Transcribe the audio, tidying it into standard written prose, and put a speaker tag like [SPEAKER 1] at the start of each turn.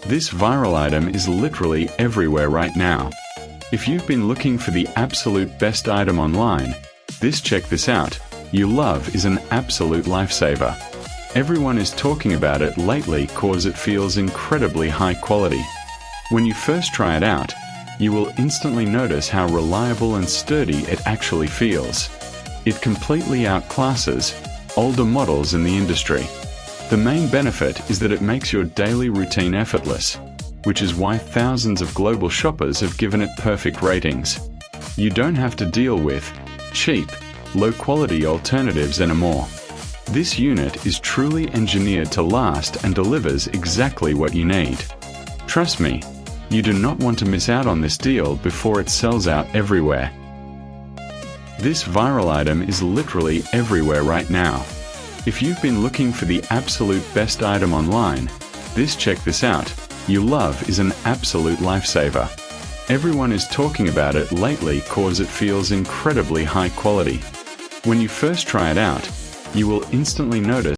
[SPEAKER 1] This viral item is literally everywhere right now. If you've been looking for the absolute best item online, check this out. You love is an absolute lifesaver. Everyone is talking about it lately cause it feels incredibly high quality. When you first try it out, you will instantly notice how reliable and sturdy it actually feels. It completely outclasses older models in the industry. The main benefit is that it makes your daily routine effortless, which is why thousands of global shoppers have given it perfect ratings. You don't have to deal with cheap, low-quality alternatives anymore. This unit is truly engineered to last and delivers exactly what you need. Trust me, you do not want to miss out on this deal before it sells out everywhere. This viral item is literally everywhere right now. If you've been looking for the absolute best item online, check this out. You love is an absolute lifesaver. Everyone is talking about it lately cause it feels incredibly high quality. When you first try it out, you will instantly notice